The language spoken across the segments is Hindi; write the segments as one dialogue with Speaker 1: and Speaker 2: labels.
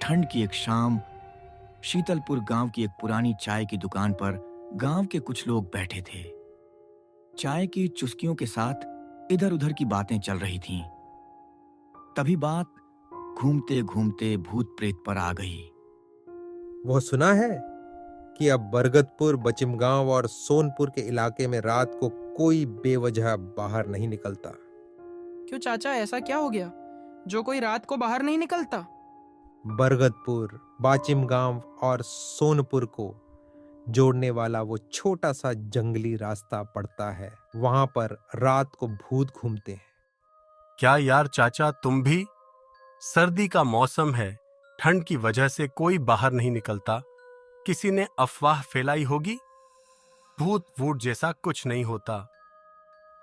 Speaker 1: ठंड की एक शाम शीतलपुर गांव की एक पुरानी चाय की दुकान पर गांव के कुछ लोग बैठे थे। चाय की चुस्कियों के साथ इधर उधर की बातें चल रही थीं। तभी बात घूमते घूमते भूत प्रेत पर आ गई।
Speaker 2: वो सुना है कि अब बरगदपुर, बचिमगांव और सोनपुर के इलाके में रात को कोई बेवजह बाहर नहीं निकलता।
Speaker 3: क्यों चाचा, ऐसा क्या हो गया जो कोई रात को बाहर नहीं निकलता?
Speaker 2: बरगदपुर, बाचिमगांव और सोनपुर को जोड़ने वाला वो छोटा सा जंगली रास्ता पड़ता है। वहां पर रात को भूत घूमते हैं।
Speaker 4: क्या यार चाचा, तुम भी? सर्दी का मौसम है, ठंड की वजह से कोई बाहर नहीं निकलता। किसी ने अफवाह फैलाई होगी। भूत वूत जैसा कुछ नहीं होता।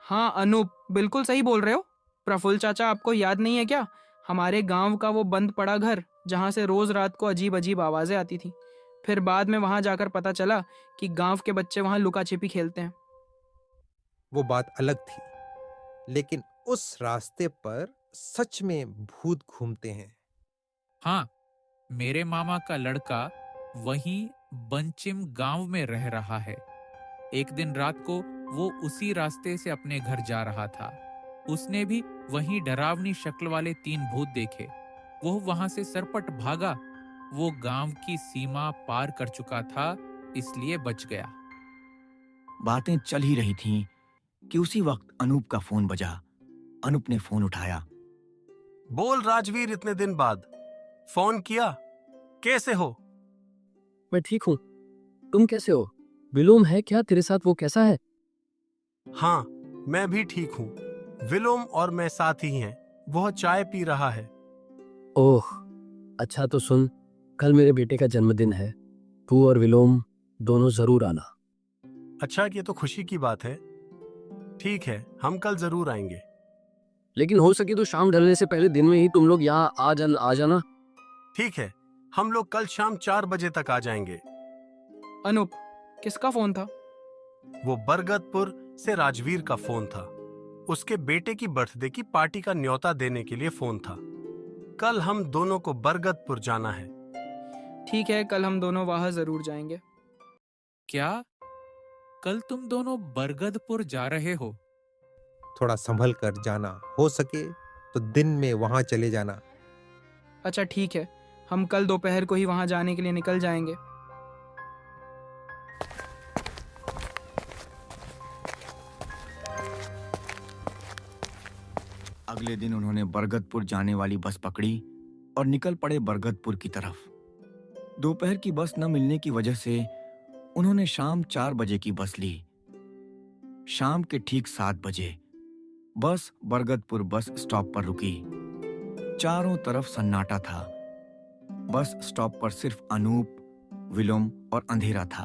Speaker 3: हाँ अनूप, बिल्कुल सही बोल रहे हो। प्रफुल्ल चाचा, आपको याद नहीं है क्या, हमारे गांव का वो बंद पड़ा घर जहां से रोज रात को अजीब अजीब आवाजें आती थी। फिर बाद में वहां जाकर पता चला कि गांव के बच्चे वहां लुका छिपी खेलते हैं।
Speaker 2: वो बात अलग थी, लेकिन उस रास्ते पर सच में भूत घूमते हैं।
Speaker 5: हाँ, मेरे मामा का लड़का वहीं बंचिम गांव में रह रहा है। एक दिन रात को वो उसी रास्ते से अपने घर जा रहा था। उसने भी वहीं डरावनी शक्ल वाले 3 भूत देखे। वो वहां से सरपट भागा। वो गांव की सीमा पार कर चुका था, इसलिए बच गया।
Speaker 1: बातें चल ही रही थीं कि उसी वक्त अनूप का फोन बजा। अनूप ने फोन उठाया।
Speaker 4: बोल राजवीर, इतने दिन बाद फोन किया, कैसे हो?
Speaker 6: मैं ठीक हूँ, तुम कैसे हो? विलोम है क्या तेरे साथ? वो कैसा है?
Speaker 4: हाँ, मैं भी ठीक हूँ। विलोम और मैं साथ ही हैं। वह चाय पी रहा है।
Speaker 6: ओह अच्छा, तो सुन, कल मेरे बेटे का जन्मदिन है। तू और विलोम दोनों जरूर आना।
Speaker 4: अच्छा, ये तो खुशी की बात है। ठीक है, हम कल जरूर आएंगे।
Speaker 6: लेकिन हो सके तो शाम ढलने से पहले दिन में ही तुम लोग यहाँ आ जाना।
Speaker 4: ठीक है, हम लोग कल शाम 4 बजे तक आ जाएंगे।
Speaker 3: अनूप, किसका फोन था?
Speaker 4: वो बरगदपुर से राजवीर का फोन था। उसके बेटे की बर्थडे की पार्टी का न्योता देने के लिए फोन था। कल हम दोनों को बरगदपुर जाना है।
Speaker 3: ठीक है, कल हम दोनों वहां जरूर जाएंगे।
Speaker 5: क्या कल तुम दोनों बरगदपुर जा रहे हो?
Speaker 2: थोड़ा संभल कर जाना, हो सके तो दिन में वहां चले जाना।
Speaker 3: अच्छा ठीक है, हम कल दोपहर को ही वहां जाने के लिए निकल जाएंगे।
Speaker 1: अगले दिन उन्होंने बरगदपुर जाने वाली बस पकड़ी और निकल पड़े बरगदपुर की तरफ। दोपहर की बस न मिलने की वजह से उन्होंने शाम 4 बजे की बस ली। शाम के ठीक 7 बजे बस बरगदपुर बस स्टॉप पर रुकी। चारों तरफ सन्नाटा था। बस स्टॉप पर सिर्फ अनूप, विलोम और अंधेरा था।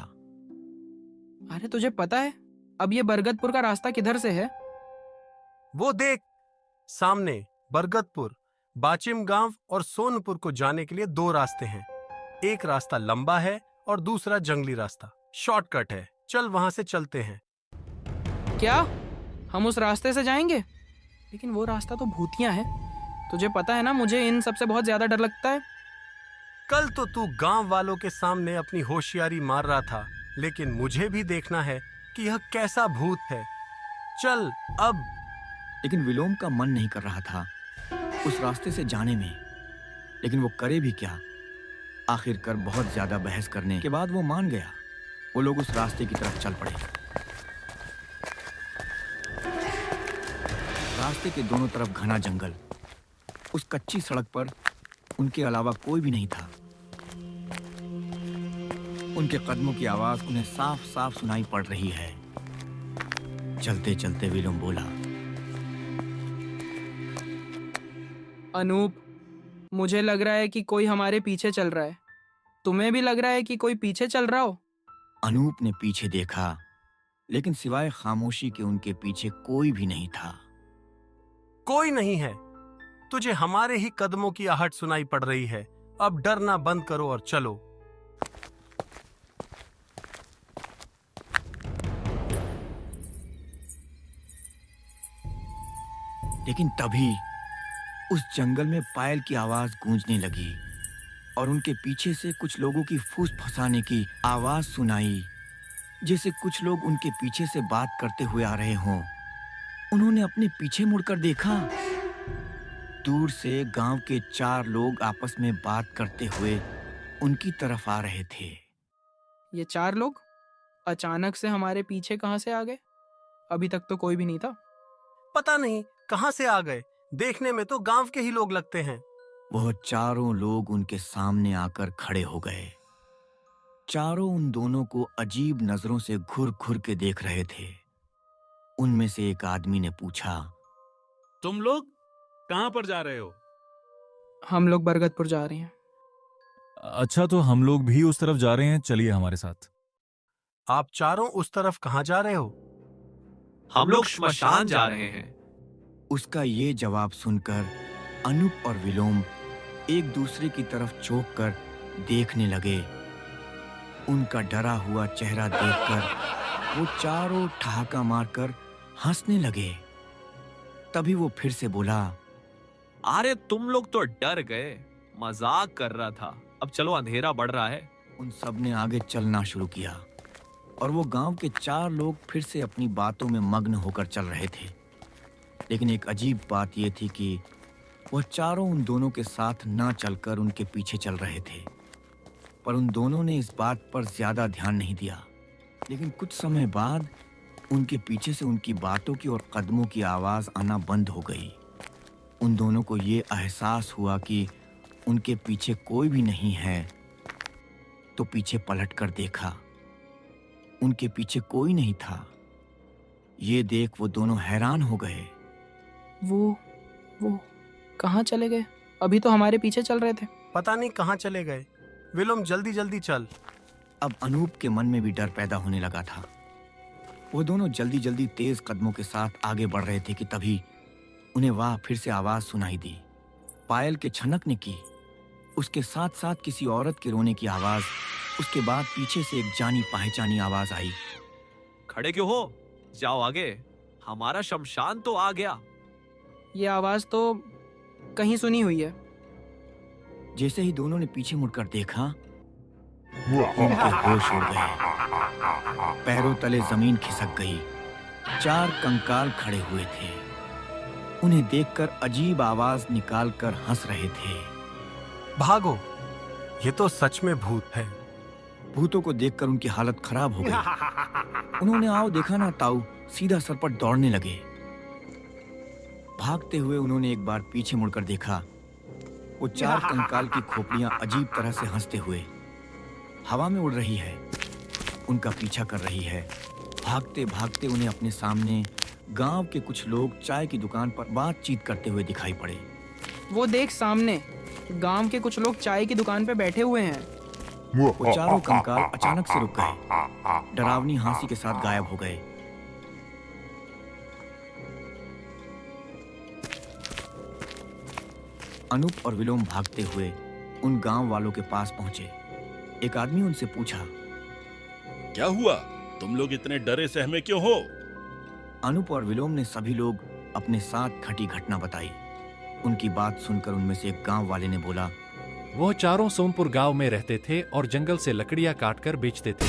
Speaker 3: अरे तुझे पता है अब ये बरगदपुर का रास्ता किधर से है?
Speaker 4: वो देख, सामने बरगदपुर, बाचिमगांव और सोनपुर को जाने के लिए 2 रास्ते हैं। एक रास्ता लंबा है और दूसरा जंगली रास्ता शॉर्टकट है। चल वहां से चलते हैं।
Speaker 3: क्या हम उस रास्ते से जाएंगे? लेकिन वो रास्ता तो भूतिया है। तुझे पता है ना, मुझे इन सबसे बहुत ज्यादा डर लगता है।
Speaker 4: कल तो तू गांव वालों के सामने अपनी होशियारी मार रहा था, लेकिन मुझे भी देखना है कि यह कैसा भूत है। चल अब।
Speaker 1: लेकिन विलोम का मन नहीं कर रहा था उस रास्ते से जाने में। लेकिन वो करे भी क्या? आखिरकार बहुत ज्यादा बहस करने के बाद वो मान गया। वो लोग उस रास्ते की तरफ चल पड़े। रास्ते के दोनों तरफ घना जंगल। उस कच्ची सड़क पर उनके अलावा कोई भी नहीं था। उनके कदमों की आवाज उन्हें साफ साफ सुनाई पड़ रही है। चलते चलते विलोम बोला,
Speaker 3: अनूप, मुझे लग रहा है कि कोई हमारे पीछे चल रहा है। तुम्हें भी लग रहा है कि कोई पीछे चल रहा हो?
Speaker 1: अनूप ने पीछे देखा, लेकिन सिवाय खामोशी के उनके पीछे कोई भी नहीं था।
Speaker 4: कोई नहीं है। तुझे हमारे ही कदमों की आहट सुनाई पड़ रही है। अब डरना बंद करो और चलो।
Speaker 1: लेकिन तभी उस जंगल में पायल की आवाज गूंजने लगी। और उनके पीछे से कुछ लोगों की फूस फंसाने की आवाज सुनाई, जैसे कुछ लोग उनके पीछे से बात करते हुए आ रहे हों। उन्होंने अपने पीछे मुड़कर देखा। दूर से गांव के 4 लोग आपस में बात करते हुए उनकी तरफ आ रहे थे।
Speaker 3: ये 4 लोग अचानक से हमारे पीछे कहाँ से आ गए? अभी तक तो कोई भी नहीं था।
Speaker 4: पता नहीं कहां से आ गए, देखने में तो गांव के ही लोग लगते हैं।
Speaker 1: वह चारों लोग उनके सामने आकर खड़े हो गए। चारों उन दोनों को अजीब नजरों से घुर घुर के देख रहे थे। उनमें से एक आदमी ने पूछा,
Speaker 7: तुम लोग कहां पर जा रहे हो?
Speaker 3: हम लोग बरगदपुर जा रहे हैं।
Speaker 8: अच्छा, तो हम लोग भी उस तरफ जा रहे हैं, चलिए हमारे साथ।
Speaker 4: आप चारों उस तरफ कहां जा रहे हो?
Speaker 9: हम लोग श्मशान जा रहे हैं।
Speaker 1: उसका ये जवाब सुनकर अनूप और विलोम एक दूसरे की तरफ चौंक कर देखने लगे। उनका डरा हुआ चेहरा देखकर वो चारों ठहाका मारकर हंसने लगे। तभी वो फिर से बोला,
Speaker 9: अरे तुम लोग तो डर गए, मजाक कर रहा था। अब चलो, अंधेरा बढ़ रहा है।
Speaker 1: उन सब ने आगे चलना शुरू किया और वो गांव के 4 लोग फिर से अपनी बातों में मग्न होकर चल रहे थे। लेकिन एक अजीब बात यह थी कि वह चारों उन दोनों के साथ ना चलकर उनके पीछे चल रहे थे। पर उन दोनों ने इस बात पर ज्यादा ध्यान नहीं दिया। लेकिन कुछ समय बाद उनके पीछे से उनकी बातों की और कदमों की आवाज आना बंद हो गई। उन दोनों को ये एहसास हुआ कि उनके पीछे कोई भी नहीं है। तो पीछे पलट कर देखा, उनके पीछे कोई नहीं था। ये देख वो दोनों हैरान हो गए।
Speaker 3: वो कहाँ चले गए? अभी तो हमारे पीछे चल रहे थे।
Speaker 4: पता नहीं कहां चले गए। विलोम, जल्दी जल्दी चल।
Speaker 1: अब अनूप के मन में भी डर पैदा होने लगा था। वो दोनों जल्दी जल्दी तेज कदमों के साथ आगे बढ़ रहे थे कि तभी उन्हें वहां फिर से आवाज सुनाई दी। पायल के छनकने की, उसके साथ साथ किसी औरत के रोने की आवाज। उसके बाद पीछे से एक जानी पहचानी आवाज आई,
Speaker 9: खड़े क्यों हो? जाओ आगे, हमारा शमशान तो आ गया।
Speaker 3: ये आवाज तो कहीं सुनी हुई है।
Speaker 1: जैसे ही दोनों ने पीछे मुड़कर देखा, उनके होश उड़ गए। पैरों तले जमीन खिसक गई। 4 कंकाल खड़े हुए थे। उन्हें देखकर अजीब आवाज निकालकर हंस रहे थे।
Speaker 4: भागो, ये तो सच में भूत है।
Speaker 1: भूतों को देखकर उनकी हालत खराब हो गई। उन्होंने आओ देखा ना ताऊ सीधा सर पर दौड़ने लगे। भागते हुए उन्होंने एक बार पीछे मुड़कर देखा। वो 4 कंकाल की खोपड़ियां अजीब तरह से हंसते हुए हवा में उड़ रही है, उनका पीछा कर रही है। भागते भागते उन्हें अपने सामने गांव के कुछ लोग चाय की दुकान पर बातचीत करते हुए दिखाई पड़े।
Speaker 3: वो देख, सामने गांव के कुछ लोग चाय की दुकान पे बैठे हुए हैं।
Speaker 1: वो चारों कंकाल अचानक से रुक गए, डरावनी हंसी के साथ गायब हो गए। अनूप और विलोम भागते हुए उन गांव वालों के पास पहुंचे। एक आदमी उनसे पूछा,
Speaker 7: क्या हुआ? तुम लोग इतने डरे सहमे क्यों हो?
Speaker 1: अनूप और विलोम ने सभी लोग अपने साथ घटी घटना बताई। उनकी बात सुनकर उनमें से एक गांव वाले ने बोला,
Speaker 10: वो चारों सोनपुर गांव में रहते थे और जंगल से लकड़ियां काटकर बेचते थे।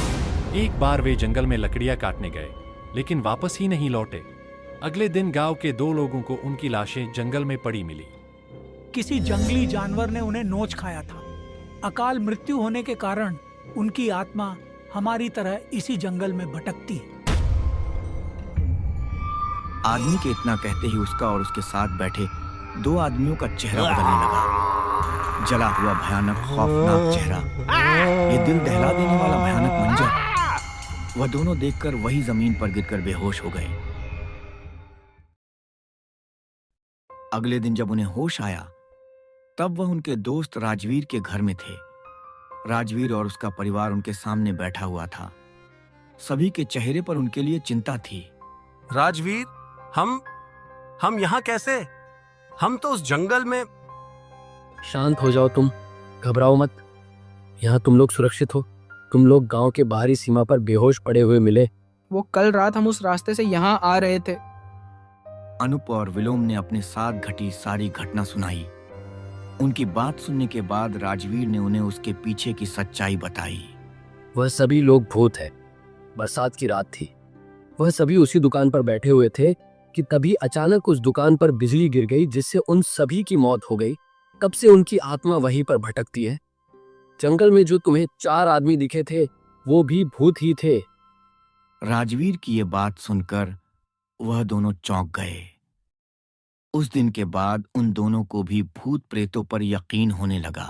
Speaker 10: एक बार वे जंगल में लकड़ियां काटने गए, लेकिन वापस ही नहीं लौटे। अगले दिन गांव के 2 लोगों को उनकी लाशें जंगल में पड़ी मिली।
Speaker 11: किसी जंगली जानवर ने उन्हें नोच खाया था। अकाल मृत्यु होने के कारण उनकी आत्मा हमारी तरह इसी जंगल में भटकती है।
Speaker 1: आदमी के इतना कहते ही उसका और उसके साथ बैठे 2 आदमियों का चेहरा बदलने लगा। जला हुआ भयानक खौफनाक चेहरा, ये दिल दहला देने वाला भयानक मंजर। वह दोनों देखकर वही जमीन पर गिरकर बेहोश हो गए। अगले दिन जब उन्हें होश आया, तब वह उनके दोस्त राजवीर के घर में थे। राजवीर और उसका परिवार उनके सामने बैठा हुआ था। सभी के चेहरे पर उनके लिए चिंता थी।
Speaker 4: राजवीर, हम यहाँ कैसे? हम तो उस जंगल में।
Speaker 6: शांत हो जाओ तुम, घबराओ मत। यहाँ तुम लोग सुरक्षित हो। तुम लोग गांव के बाहरी सीमा पर बेहोश पड़े हुए मिले।
Speaker 3: वो कल रात हम उस रास्ते से यहाँ आ रहे थे।
Speaker 1: अनूप और विलोम ने अपने साथ घटी सारी घटना सुनाई। उनकी बात सुनने के बाद राजवीर ने उन्हें उसके पीछे की सच्चाई बताई।
Speaker 6: वह सभी लोग भूत है। बरसात की रात थी। वह सभी उसी दुकान पर बैठे हुए थे कि तभी अचानक उस दुकान पर बिजली गिर गई, जिससे उन सभी की मौत हो गई। तब से उनकी आत्मा वहीं पर भटकती है। जंगल में जो तुम्हें 4 आदमी दिखे थे वो भी भूत ही थे।
Speaker 1: राजवीर की ये बात सुनकर वह दोनों चौंक गए। उस दिन के बाद उन दोनों को भी भूत प्रेतों पर यकीन होने लगा।